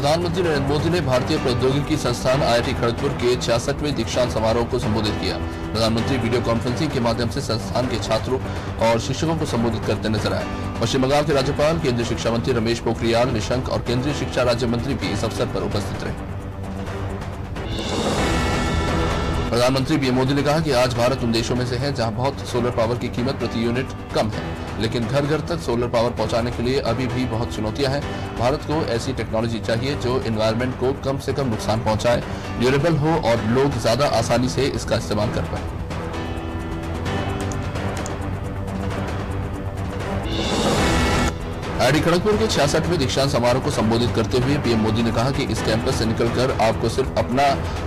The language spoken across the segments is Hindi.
प्रधानमंत्री नरेंद्र मोदी ने भारतीय प्रौद्योगिकी संस्थान IIT खड़गपुर के 66वें दीक्षांत समारोह को संबोधित किया। प्रधानमंत्री वीडियो कॉन्फ्रेंसिंग के माध्यम से संस्थान के छात्रों और शिक्षकों को संबोधित करते नजर आए। पश्चिम बंगाल के राज्यपाल, केंद्रीय शिक्षा मंत्री रमेश पोखरियाल निशंक और केंद्रीय शिक्षा राज्य मंत्री भी इस अवसर पर उपस्थित रहे। प्रधानमंत्री पीएम मोदी ने कहा कि आज भारत उन देशों में से है जहां बहुत सोलर पावर की कीमत प्रति यूनिट कम है, लेकिन घर घर तक सोलर पावर पहुंचाने के लिए अभी भी बहुत चुनौतियां हैं। भारत को ऐसी टेक्नोलॉजी चाहिए जो एनवायरनमेंट को कम से कम नुकसान पहुंचाए, ड्यूरेबल हो और लोग ज्यादा आसानी से इसका इस्तेमाल कर पाए। IIT खड़गपुर के 66वें दीक्षांत समारोह को संबोधित करते हुए पीएम मोदी ने कहा कि इस कैंपस से निकलकर आपको सिर्फ अपना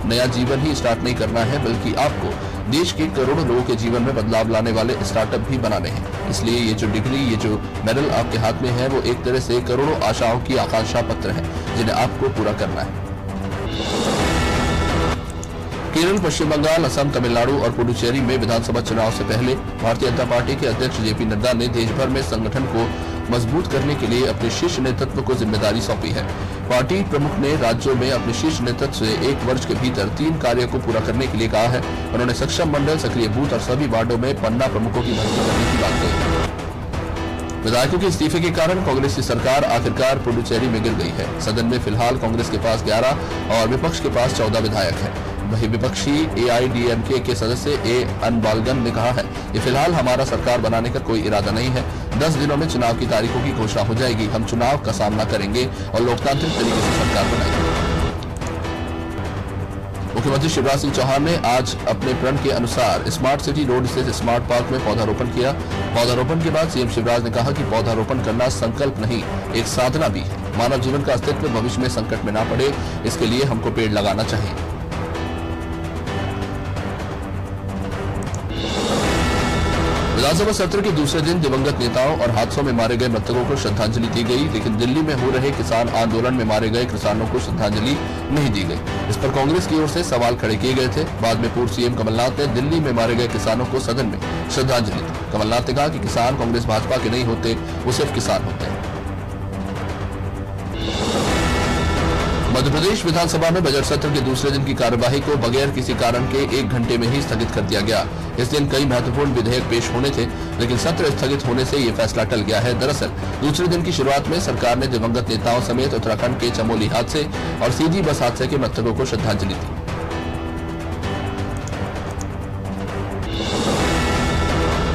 नया जीवन ही स्टार्ट नहीं करना है, बल्कि आपको देश के करोड़ों लोगों के जीवन में बदलाव लाने वाले स्टार्टअप भी बनाने हैं। इसलिए ये जो डिग्री, ये जो मेडल आपके हाथ में है, वो एक तरह से करोड़ों आशाओं की आकांक्षा पत्र है जिन्हें आपको पूरा करना है। केरल, पश्चिम बंगाल, असम, तमिलनाडु और पुडुचेरी में विधानसभा चुनाव से पहले भारतीय जनता पार्टी के अध्यक्ष जेपी नड्डा ने देश भर में संगठन को मजबूत करने के लिए अपने शीर्ष नेतृत्व को जिम्मेदारी सौंपी है। पार्टी प्रमुख ने राज्यों में अपने शीर्ष नेतृत्व से 1 वर्ष के भीतर 3 कार्यों को पूरा करने के लिए कहा है। उन्होंने सक्षम मंडल, सक्रिय बूथ और सभी वार्डों में पन्ना प्रमुखों की भर्ती करने की बात कही। विधायकों के इस्तीफे के कारण कांग्रेस की सरकार आखिरकार पुडुचेरी में गिर गई है। सदन में फिलहाल कांग्रेस के पास 11 और विपक्ष के पास 14 विधायक हैं। वही विपक्षी AIADMK के सदस्य A अनबालगन ने कहा है कि फिलहाल हमारा सरकार बनाने का कोई इरादा नहीं है। 10 दिनों में चुनाव की तारीखों की घोषणा हो जाएगी। हम चुनाव का सामना करेंगे और लोकतांत्रिक तरीके से सरकार बनाएंगे। मुख्यमंत्री शिवराज सिंह चौहान ने आज अपने प्रण के अनुसार स्मार्ट सिटी रोड स्थित स्मार्ट पार्क में पौधारोपण किया। पौधारोपण के बाद सीएम शिवराज ने कहा कि पौधारोपण करना संकल्प नहीं, एक साधना भी है। मानव जीवन का अस्तित्व भविष्य में संकट में ना पड़े, इसके लिए हमको पेड़ लगाना चाहिए। विधानसभा सत्र के दूसरे दिन दिवंगत नेताओं और हादसों में मारे गए मृतकों को श्रद्धांजलि दी गई, लेकिन दिल्ली में हो रहे किसान आंदोलन में मारे गए किसानों को श्रद्धांजलि नहीं दी गई। इस पर कांग्रेस की ओर से सवाल खड़े किए गए थे। बाद में पूर्व सीएम कमलनाथ ने दिल्ली में मारे गए किसानों को सदन में श्रद्धांजलि दी। कमलनाथ ने कहा कि किसान कांग्रेस भाजपा के नहीं होते, वो सिर्फ किसान होते हैं। मध्य प्रदेश विधानसभा में बजट सत्र के दूसरे दिन की कार्यवाही को बगैर किसी कारण के 1 घंटे में ही स्थगित कर दिया गया। इस दिन कई महत्वपूर्ण विधेयक पेश होने थे, लेकिन सत्र स्थगित होने से ये फैसला टल गया है। दरअसल दूसरे दिन की शुरुआत में सरकार ने दिवंगत नेताओं समेत उत्तराखंड के चमोली हादसे और सीधी बस हादसे के मृतकों को श्रद्धांजलि दी।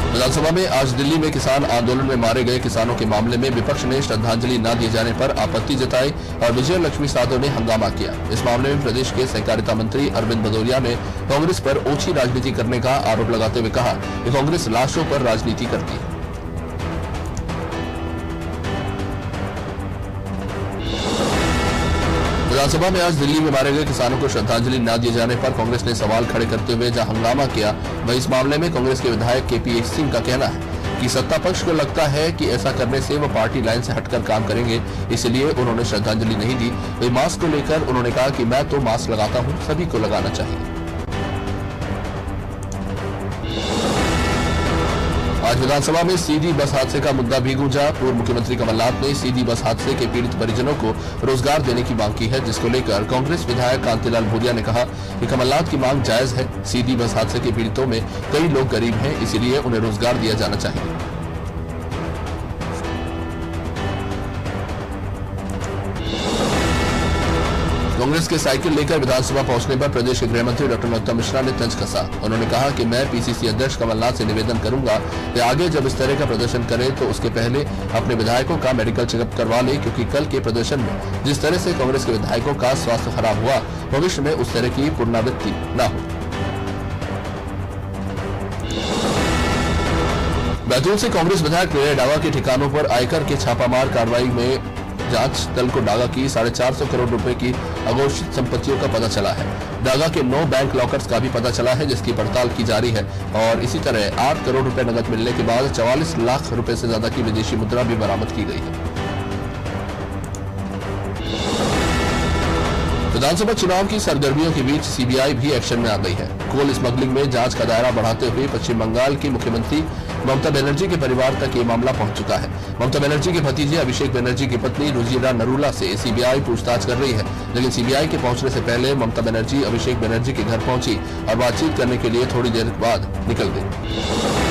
विधानसभा में आज दिल्ली में किसान आंदोलन में मारे गए किसानों के मामले में विपक्ष ने श्रद्धांजलि न दिए जाने पर आपत्ति जताई और विजय लक्ष्मी साधो ने हंगामा किया। इस मामले में प्रदेश के सहकारिता मंत्री अरविंद भदौरिया ने कांग्रेस पर ओछी राजनीति करने का आरोप लगाते हुए कहा कि कांग्रेस लाशों पर राजनीति करती है। विधानसभा में आज दिल्ली में मारे गए किसानों को श्रद्धांजलि न दिए जाने पर कांग्रेस ने सवाल खड़े करते हुए जहां हंगामा किया, वहीं इस मामले में कांग्रेस के विधायक KP सिंह का कहना है कि सत्ता पक्ष को लगता है कि ऐसा करने से वो पार्टी लाइन से हटकर काम करेंगे, इसलिए उन्होंने श्रद्धांजलि नहीं दी। वही मास्क को लेकर उन्होंने कहा कि मैं तो मास्क लगाता हूं, सभी को लगाना चाहिए। आज विधानसभा में सीधी बस हादसे का मुद्दा भी गूंजा। पूर्व मुख्यमंत्री कमलनाथ ने सीधी बस हादसे के पीड़ित परिजनों को रोजगार देने की मांग की है, जिसको लेकर कांग्रेस विधायक कांतिलाल भूरिया ने कहा कि कमलनाथ की मांग जायज है। सीधी बस हादसे के पीड़ितों में कई लोग गरीब हैं, इसीलिए उन्हें रोजगार दिया जाना चाहिए। कांग्रेस के साइकिल लेकर विधानसभा पहुंचने पर प्रदेश के गृह मंत्री डॉक्टर नरोत्तम मिश्रा ने तंज कसा। उन्होंने कहा कि मैं PCC अध्यक्ष कमलनाथ से निवेदन करूंगा कि आगे जब इस तरह का प्रदर्शन करें तो उसके पहले अपने विधायकों का मेडिकल चेकअप करवा लें, क्योंकि कल के प्रदर्शन में जिस तरह से कांग्रेस के विधायकों का स्वास्थ्य खराब हुआ, भविष्य में उस तरह की पुनरावृत्ति न हो। बैतूल से कांग्रेस विधायक विनय डागा के ठिकानों पर आयकर के छापामार कार्रवाई में जांच दल को डागा की 450 करोड़ रुपए की अघोषित संपत्तियों का पता चला है। डागा के 9 बैंक लॉकर्स का भी पता चला है, जिसकी पड़ताल की जा रही है। और इसी तरह 8 करोड़ रुपए नकद मिलने के बाद 44 लाख रुपए से ज्यादा की विदेशी मुद्रा भी बरामद की गई है। विधानसभा चुनाव की सरगर्मियों के बीच सीबीआई भी एक्शन में आ गई है। कोल स्मगलिंग में जांच का दायरा बढ़ाते हुए पश्चिम बंगाल की मुख्यमंत्री ममता बनर्जी के परिवार तक ये मामला पहुंच चुका है। ममता बनर्जी के भतीजे अभिषेक बनर्जी की पत्नी रुजिरा नरूला से सीबीआई पूछताछ कर रही है, लेकिन सीबीआई के पहुंचने से पहले ममता बनर्जी अभिषेक बनर्जी के घर पहुंची और बातचीत करने के लिए थोड़ी देर बाद निकल गई।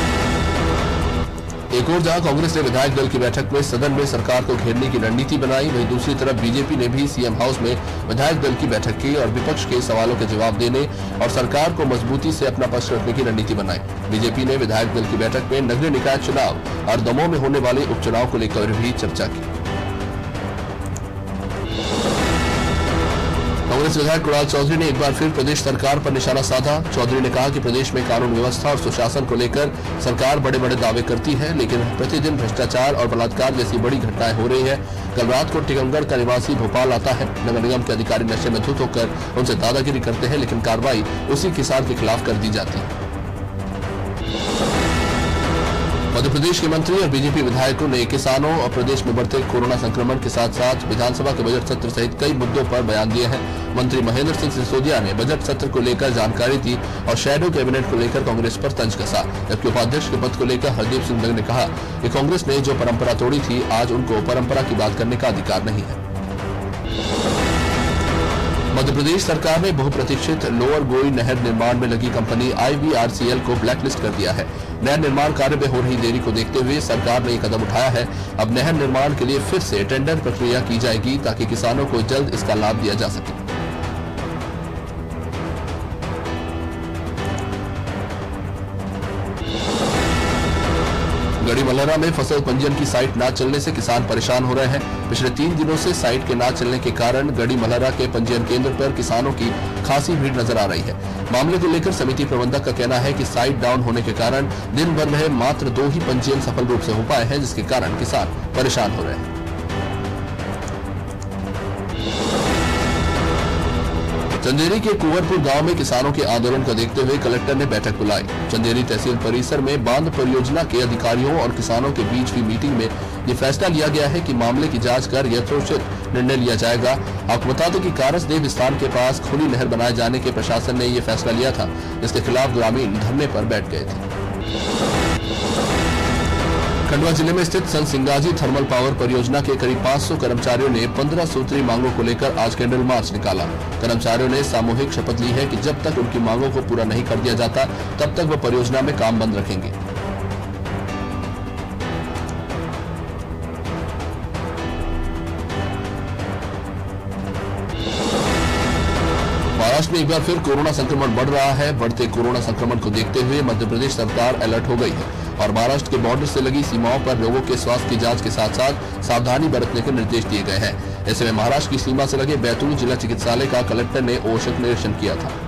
एक और जहां कांग्रेस ने विधायक दल की बैठक में सदन में सरकार को घेरने की रणनीति बनाई, वहीं दूसरी तरफ बीजेपी ने भी सीएम हाउस में विधायक दल की बैठक की और विपक्ष के सवालों के जवाब देने और सरकार को मजबूती से अपना पक्ष रखने की रणनीति बनाई। बीजेपी ने विधायक दल की बैठक में नगरीय निकाय चुनाव और दमोह में होने वाले उपचुनाव को लेकर भी चर्चा की। कांग्रेस विधायक कुणाल चौधरी ने एक बार फिर प्रदेश सरकार पर निशाना साधा। चौधरी ने कहा कि प्रदेश में कानून व्यवस्था और सुशासन को लेकर सरकार बड़े बड़े दावे करती है, लेकिन प्रतिदिन भ्रष्टाचार और बलात्कार जैसी बड़ी घटनाएं हो रही है। कल रात को टिकमगढ़ का निवासी भोपाल आता है। नगर निगम के अधिकारी नशे में धुत होकर उनसे दादागिरी करते हैं, लेकिन कार्रवाई उसी किसान के खिलाफ कर दी जाती है। मध्य प्रदेश के मंत्री और बीजेपी विधायकों ने किसानों और प्रदेश में बढ़ते कोरोना संक्रमण के साथ साथ विधानसभा के बजट सत्र सहित कई मुद्दों पर बयान दिए हैं। मंत्री महेंद्र सिंह सिसोदिया ने बजट सत्र को लेकर जानकारी दी और शैडो कैबिनेट को लेकर कांग्रेस पर तंज कसा, जबकि उपाध्यक्ष के पद को लेकर हरदीप सिंह डंग ने कहा कि कांग्रेस ने जो परंपरा तोड़ी थी, आज उनको परंपरा की बात करने का अधिकार नहीं है। मध्य प्रदेश सरकार ने बहुप्रतीक्षित लोअर गोई नहर निर्माण में लगी कंपनी IVRCL को ब्लैकलिस्ट कर दिया है। नहर निर्माण कार्य में हो रही देरी को देखते हुए सरकार ने ये कदम उठाया है। अब नहर निर्माण के लिए फिर से टेंडर प्रक्रिया की जाएगी ताकि किसानों को जल्द इसका लाभ दिया जा सके। गढ़ी मल्हरा में फसल पंजीयन की साइट न चलने से किसान परेशान हो रहे हैं। पिछले 3 दिनों से साइट के न चलने के कारण गढ़ी मल्हरा के पंजीयन केंद्र पर किसानों की खासी भीड़ नजर आ रही है। मामले को लेकर समिति प्रबंधक का कहना है कि साइट डाउन होने के कारण दिन भर में मात्र 2 ही पंजीयन सफल रूप से हो पाए हैं, जिसके कारण किसान परेशान हो रहे हैं। चंदेरी के कुंवरपुर गांव में किसानों के आंदोलन को देखते हुए कलेक्टर ने बैठक बुलाई। चंदेरी तहसील परिसर में बांध परियोजना के अधिकारियों और किसानों के बीच हुई मीटिंग में ये फैसला लिया गया है कि मामले की जांच कर यथोचित निर्णय लिया जाएगा। आपको बता दें कि कारसदेव स्थान के पास खुली नहर बनाए जाने के प्रशासन ने ये फैसला लिया था, जिसके खिलाफ ग्रामीण धरने पर बैठ गए थे। खंडवा जिले में स्थित संत सिंगाजी थर्मल पावर परियोजना के करीब 500 कर्मचारियों ने 15 सूत्री मांगों को लेकर आज कैंडल मार्च निकाला। कर्मचारियों ने सामूहिक शपथ ली है कि जब तक उनकी मांगों को पूरा नहीं कर दिया जाता, तब तक वह परियोजना में काम बंद रखेंगे। महाराष्ट्र में एक बार फिर कोरोना संक्रमण बढ़ रहा है। बढ़ते कोरोना संक्रमण को देखते हुए मध्य प्रदेश सरकार अलर्ट हो गई है और महाराष्ट्र के बॉर्डर से लगी सीमाओं पर लोगों के स्वास्थ्य की जांच के साथ साथ सावधानी बरतने के निर्देश दिए गए हैं। ऐसे में महाराष्ट्र की सीमा से लगे बैतूल जिला चिकित्सालय का कलेक्टर ने औचक निरीक्षण किया था।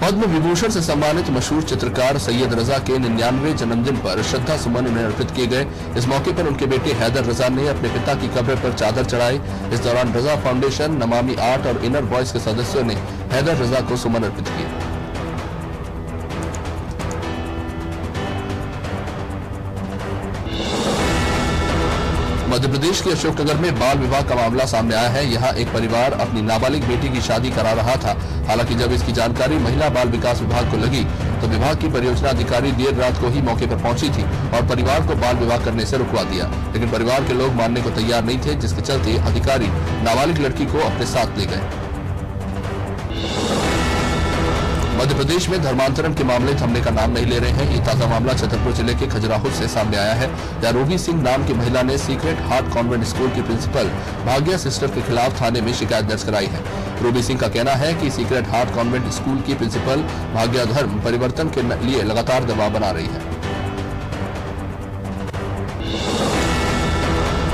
पद्म विभूषण से सम्मानित मशहूर चित्रकार सैयद रजा के 99वें जन्मदिन पर श्रद्धा सुमन उन्हें अर्पित किए गए। इस मौके पर उनके बेटे हैदर रजा ने अपने पिता की कब्र पर चादर चढ़ाई। इस दौरान रजा फाउंडेशन, नमामि आर्ट और इनर वॉइस के सदस्यों ने हैदर रजा को सुमन अर्पित किए। मध्य प्रदेश के अशोकनगर में बाल विवाह का मामला सामने आया है। यहाँ एक परिवार अपनी नाबालिग बेटी की शादी करा रहा था। हालांकि जब इसकी जानकारी महिला बाल विकास विभाग को लगी तो विभाग की परियोजना अधिकारी देर रात को ही मौके पर पहुंची थी और परिवार को बाल विवाह करने से रुकवा दिया, लेकिन परिवार के लोग मानने को तैयार नहीं थे, जिसके चलते अधिकारी नाबालिग लड़की को अपने साथ ले गए। मध्य प्रदेश में धर्मांतरण के मामले थमने का नाम नहीं ले रहे हैं। ये ताजा मामला छतरपुर जिले के खजुराहो से सामने आया है, जहां रूबी सिंह नाम की महिला ने सीक्रेट हार्ट कॉन्वेंट स्कूल की प्रिंसिपल भाग्या सिस्टर के खिलाफ थाने में शिकायत दर्ज कराई है। रूबी सिंह का कहना है कि सीक्रेट हार्ट कॉन्वेंट स्कूल की प्रिंसिपल भाग्या धर्म परिवर्तन के लिए लगातार दबाव बना रही है।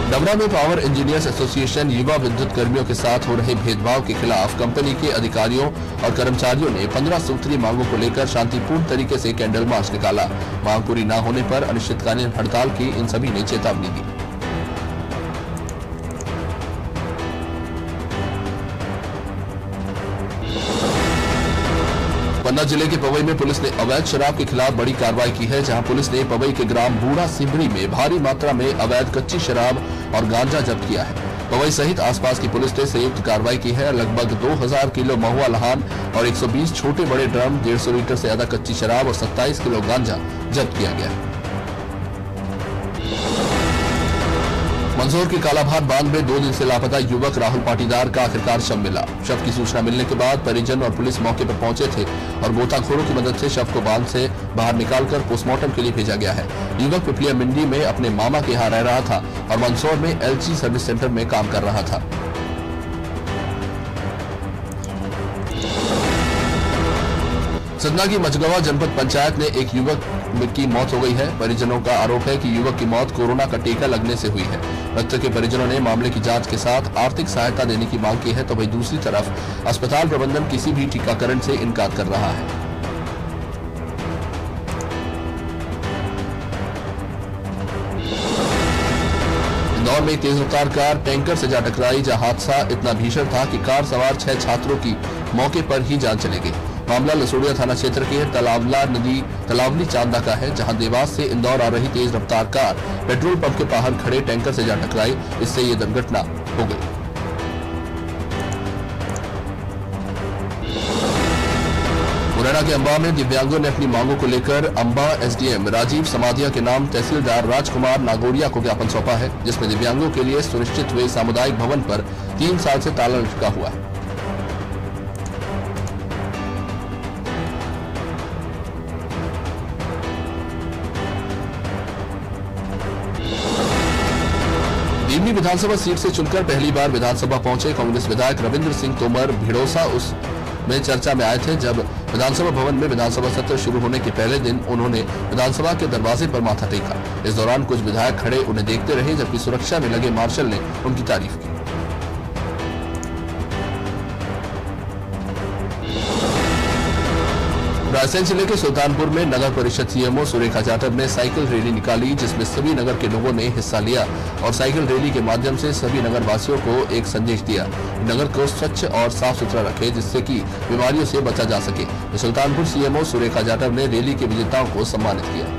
डबरा में पावर इंजीनियर्स एसोसिएशन युवा विद्युत कर्मियों के साथ हो रहे भेदभाव के खिलाफ कंपनी के अधिकारियों और कर्मचारियों ने 15 सूत्री मांगों को लेकर शांतिपूर्ण तरीके से कैंडल मार्च निकाला। मांग पूरी न होने पर अनिश्चितकालीन हड़ताल की इन सभी ने चेतावनी दी। पन्ना जिले के पवई में पुलिस ने अवैध शराब के खिलाफ बड़ी कार्रवाई की है, जहां पुलिस ने पवई के ग्राम बूढ़ा सिमरी में भारी मात्रा में अवैध कच्ची शराब और गांजा जब्त किया है। पवई सहित आसपास की पुलिस ने संयुक्त कार्रवाई की है। लगभग 2000 किलो महुआ लहान और 120 छोटे बड़े ड्रम, 150 लीटर से ज्यादा कच्ची शराब और 27 किलो गांजा जब्त किया गया है। मंदसौर के कालाभाट बांध में 2 दिन से लापता युवक राहुल पाटीदार का आखिरकार शव मिला। शव की सूचना मिलने के बाद परिजन और पुलिस मौके पर पहुंचे थे और गोताखोरों की मदद से शव को बांध से बाहर निकालकर पोस्टमार्टम के लिए भेजा गया है। युवक पिपलिया मंडी में अपने मामा के यहाँ रह रहा था और मंदसौर में एलजी सर्विस सेंटर में काम कर रहा था। सतना की मचगवा जनपद पंचायत में एक युवक की मौत हो गई है। परिजनों का आरोप है कि युवक की मौत कोरोना का टीका लगने से हुई है। मृतक के परिजनों ने मामले की जांच के साथ आर्थिक सहायता देने की मांग की है, तो वहीं दूसरी तरफ अस्पताल प्रबंधन किसी भी टीकाकरण से इनकार कर रहा है। इंदौर में तेज रफ्तार कार टैंकर से जा टकराई, जहां हादसा इतना भीषण था कि कार सवार 6 छात्रों की मौके पर ही जान चली गई। मामला लसोड़िया थाना क्षेत्र के तलावली चांदा का है, जहां देवास से इंदौर आ रही तेज रफ्तार कार पेट्रोल पंप के बाहर खड़े टैंकर से जा टकराई। इससे ये दुर्घटना हो गई। मुरैना के अंबा में दिव्यांगों ने अपनी मांगों को लेकर अंबा एसडीएम राजीव समाधिया के नाम तहसीलदार राजकुमार नागोरिया को ज्ञापन सौंपा है, जिसमें दिव्यांगों के लिए सुनिश्चित हुए सामुदायिक भवन पर 3 साल से ताला लटका हुआ है। दिमनी विधानसभा सीट से चुनकर पहली बार विधानसभा पहुंचे कांग्रेस विधायक रविंद्र सिंह तोमर भिड़ोसा उसमें चर्चा में आए थे। जब विधानसभा भवन में विधानसभा सत्र शुरू होने के पहले दिन उन्होंने विधानसभा के दरवाजे पर माथा टेका। इस दौरान कुछ विधायक खड़े उन्हें देखते रहे, जबकि सुरक्षा में लगे मार्शल ने उनकी तारीफ की। रायसेन जिले के सुल्तानपुर में नगर परिषद सीएमओ सुरेखा जाटव ने साइकिल रैली निकाली, जिसमें सभी नगर के लोगों ने हिस्सा लिया और साइकिल रैली के माध्यम से सभी नगर वासियों को एक संदेश दिया, नगर को स्वच्छ और साफ सुथरा रखें, जिससे कि बीमारियों से बचा जा सके। सुल्तानपुर सीएमओ सुरेखा जाटव ने रैली के विजेताओं को सम्मानित किया।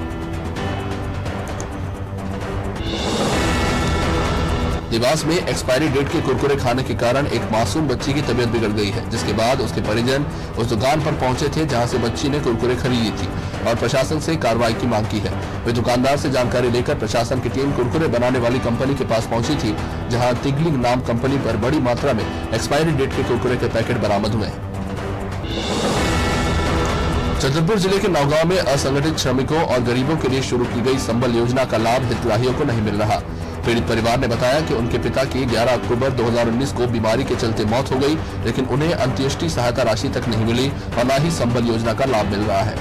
देवास में एक्सपायरी डेट के कुरकुरे खाने के कारण एक मासूम बच्ची की तबीयत बिगड़ गई है, जिसके बाद उसके परिजन उस दुकान पर पहुंचे थे जहां से बच्ची ने कुरकुरे खरीदी थी और प्रशासन से कार्रवाई की मांग की है। वे दुकानदार से जानकारी लेकर प्रशासन की टीम कुरकुरे बनाने वाली कंपनी के पास पहुंची थी, जहां तिगली नाम कंपनी पर बड़ी मात्रा में एक्सपायरी डेट के कुरकुरे के पैकेट बरामद हुए हैं। छतरपुर जिले के नौगांव में असंगठित श्रमिकों और गरीबों के लिए शुरू की गई संबल योजना का लाभ हितग्राहियों को नहीं मिल रहा। पीड़ित परिवार ने बताया कि उनके पिता की 11 अक्टूबर 2019 को बीमारी के चलते मौत हो गई, लेकिन उन्हें अंत्येष्टि सहायता राशि तक नहीं मिली और न ही संबल योजना का लाभ मिल रहा है।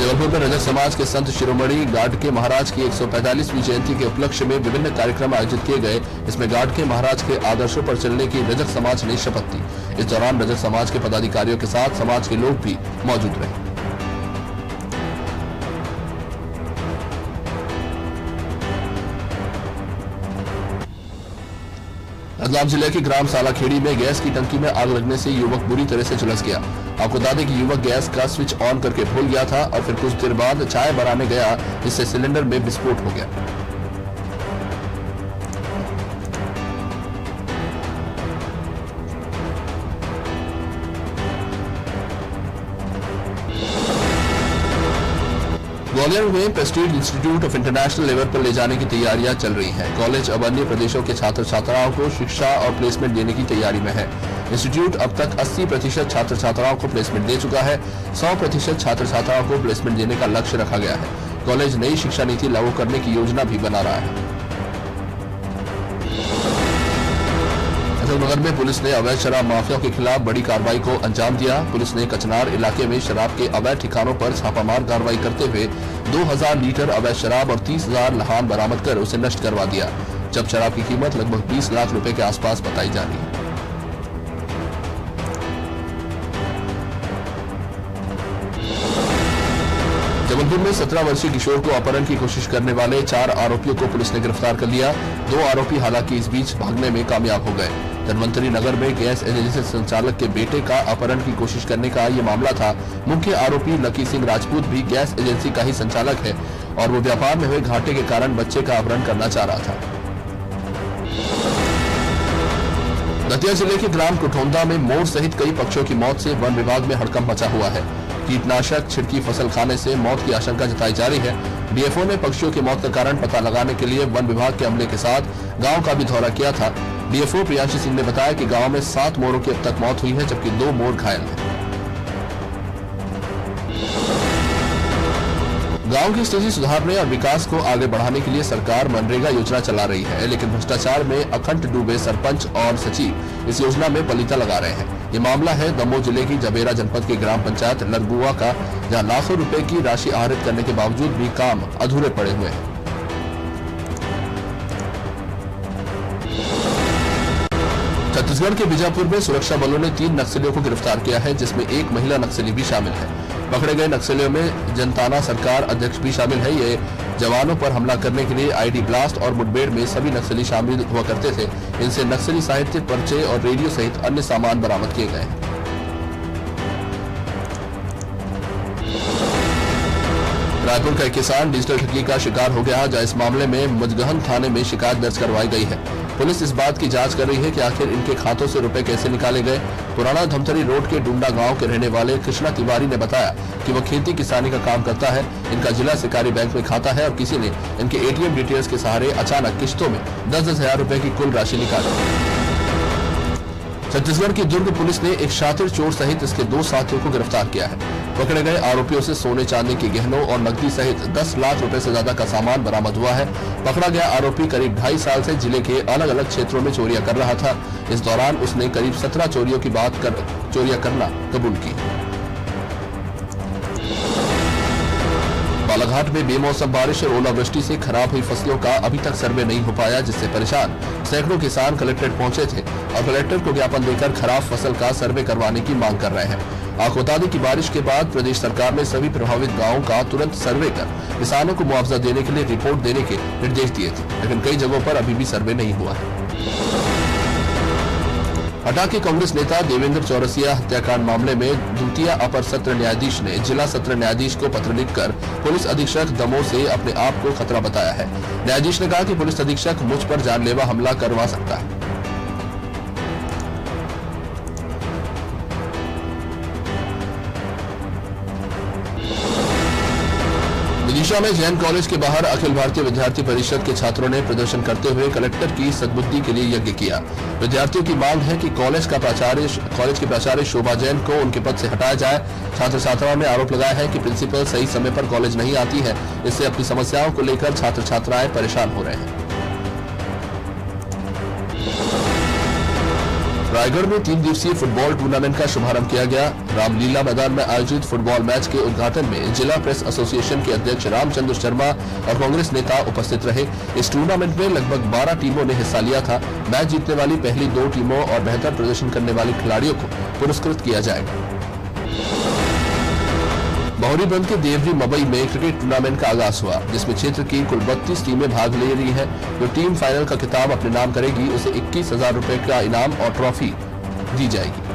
जबलपुर में रजक समाज के संत शिरोमणि गाडगे महाराज की 145वीं जयंती के उपलक्ष्य में विभिन्न कार्यक्रम आयोजित किए गए। इसमें गाडगे महाराज के आदर्शों पर चलने की रजक समाज ने शपथ ली। इस दौरान रजक समाज के पदाधिकारियों के साथ समाज के लोग भी मौजूद रहे। रतलाम जिले के ग्राम सालाखेड़ी में गैस की टंकी में आग लगने से युवक बुरी तरह से झुलस गया। आपको बता दें कि युवक गैस का स्विच ऑन करके भूल गया था और फिर कुछ देर बाद चाय बनाने गया, जिससे सिलेंडर में विस्फोट हो गया। ग्वालियर में Prestige institute of international level पर ले जाने की तैयारियां चल रही हैं। कॉलेज अब अन्य प्रदेशों के छात्र छात्राओं को शिक्षा और प्लेसमेंट देने की तैयारी में है। इंस्टीट्यूट अब तक 80% छात्र छात्राओं को प्लेसमेंट दे चुका है। 100% छात्र छात्राओं को प्लेसमेंट देने का लक्ष्य रखा गया है। कॉलेज नई शिक्षा नीति लागू करने की योजना भी बना रहा है। नगर में पुलिस ने अवैध शराब माफिया के खिलाफ बड़ी कार्रवाई को अंजाम दिया। पुलिस ने कचनार इलाके में शराब के अवैध ठिकानों पर छापामार कार्रवाई करते हुए 2000 लीटर अवैध शराब और 30,000 लहान बरामद कर उसे नष्ट करवा दिया। जब शराब की कीमत लगभग 20 लाख रुपए के आसपास बताई जा रही है। जबलपुर में 17 वर्षीय किशोर को अपहरण की कोशिश करने वाले 4 आरोपियों को पुलिस ने गिरफ्तार कर लिया। 2 आरोपी हालांकि इस बीच भागने में कामयाब हो गए। धनवंतरी नगर में गैस एजेंसी संचालक के बेटे का अपहरण की कोशिश करने का ये मामला था। मुख्य आरोपी लकी सिंह राजपूत भी गैस एजेंसी का ही संचालक है और वो व्यापार में हुए घाटे के कारण बच्चे का अपहरण करना चाह रहा था। दतिया जिले के ग्राम कुठोंदा में मोर सहित कई पक्षियों की मौत से वन विभाग में हड़कंप मचा हुआ है। कीटनाशक छिड़की फसल खाने से मौत की आशंका जताई जा रही है। डीएफओ ने पक्षियों की मौत का कारण पता लगाने के लिए वन विभाग के अमले के साथ गांव का भी दौरा किया था। डीएफओ प्रियांशी सिंह ने बताया कि गांव में 7 मोरों की अब तक मौत हुई है, जबकि 2 मोर घायल हैं। गांव की स्थिति सुधारने और विकास को आगे बढ़ाने के लिए सरकार मनरेगा योजना चला रही है, लेकिन भ्रष्टाचार में अखंड डूबे सरपंच और सचिव इस योजना में पलीता लगा रहे हैं। ये मामला है दमोह जिले की जबेरा जनपद की ग्राम पंचायत लरगुआ का, जहां लाखों रुपए की राशि आहरित करने के बावजूद भी काम अधूरे पड़े हुए हैं। छत्तीसगढ़ के बीजापुर में सुरक्षा बलों ने 3 नक्सलियों को गिरफ्तार किया है, जिसमें एक महिला नक्सली भी शामिल है। पकड़े गए नक्सलियों में जनताना सरकार अध्यक्ष भी शामिल है। ये जवानों पर हमला करने के लिए आईडी ब्लास्ट और मुठभेड़ में सभी नक्सली शामिल हुआ करते थे। इनसे नक्सली साहित्य, पर्चे और रेडियो सहित अन्य सामान बरामद किए गए हैं। रायपुर का एक किसान डिजिटल ठगी का शिकार हो गया, जहां इस मामले में मजगहन थाने में शिकायत दर्ज करवाई गई है। पुलिस इस बात की जांच कर रही है कि आखिर इनके खातों से रुपए कैसे निकाले गए। पुराना धमतरी रोड के डुंडा गांव के रहने वाले कृष्णा तिवारी ने बताया कि वह खेती किसानी का काम करता है। इनका जिला सहकारी बैंक में खाता है और किसी ने इनके एटीएम डिटेल्स के सहारे अचानक किश्तों में 10-10 हजार रुपए की कुल राशि निकाली। छत्तीसगढ़ की दुर्ग पुलिस ने एक शातिर चोर सहित इसके 2 साथियों को गिरफ्तार किया है। पकड़े गए आरोपियों से सोने चांदी के गहनों और नकदी सहित 10 लाख रुपए से ज्यादा का सामान बरामद हुआ है। पकड़ा गया आरोपी करीब 2.5 साल से जिले के अलग अलग क्षेत्रों में चोरियां कर रहा था। इस दौरान उसने करीब 17 चोरियां करना कबूल की। बालाघाट में बेमौसम बारिश और ओलावृष्टि से खराब हुई फसलों का अभी तक सर्वे नहीं हो पाया, जिससे परेशान सैकड़ों किसान कलेक्ट्रेट पहुंचे थे और कलेक्टर को ज्ञापन देकर खराब फसल का सर्वे करवाने की मांग कर रहे हैं। आपको बता दें कि बारिश के बाद प्रदेश सरकार ने सभी प्रभावित गांवों का तुरंत सर्वे कर किसानों को मुआवजा देने के लिए रिपोर्ट देने के निर्देश दिए थे, लेकिन कई जगहों पर अभी भी सर्वे नहीं हुआ है। हटा के कांग्रेस नेता देवेंद्र चौरसिया हत्याकांड मामले में द्वितीय अपर सत्र न्यायाधीश ने जिला सत्र न्यायाधीश को पत्र लिखकर पुलिस अधीक्षक दमोह से अपने आप को खतरा बताया है। न्यायाधीश ने कहा कि पुलिस अधीक्षक मुझ पर जानलेवा हमला करवा सकता है। विदिशा में जैन कॉलेज के बाहर अखिल भारतीय विद्यार्थी परिषद के छात्रों ने प्रदर्शन करते हुए कलेक्टर की सद्बुद्धि के लिए यज्ञ किया। विद्यार्थियों की मांग है कि कॉलेज के प्राचार्य शोभा जैन को उनके पद से हटाया जाए। छात्र छात्राओं ने आरोप लगाया है कि प्रिंसिपल सही समय पर कॉलेज नहीं आती है। इससे अपनी समस्याओं को लेकर छात्र छात्राएं परेशान हो रहे हैं। रायगढ़ में 3 दिवसीय फुटबॉल टूर्नामेंट का शुभारंभ किया गया। रामलीला मैदान में आयोजित फुटबॉल मैच के उद्घाटन में जिला प्रेस एसोसिएशन के अध्यक्ष रामचंद्र शर्मा और कांग्रेस नेता उपस्थित रहे। इस टूर्नामेंट में लगभग 12 टीमों ने हिस्सा लिया था। मैच जीतने वाली पहली 2 टीमों और बेहतर प्रदर्शन करने वाले खिलाड़ियों को पुरस्कृत किया जाएगा। बहुरीबंद के देवरी मबई में क्रिकेट टूर्नामेंट का आगाज हुआ, जिसमें क्षेत्र की कुल 32 टीमें भाग ले रही हैं। जो टीम फाइनल का खिताब अपने नाम करेगी उसे 21,000 रुपए का इनाम और ट्रॉफी दी जाएगी।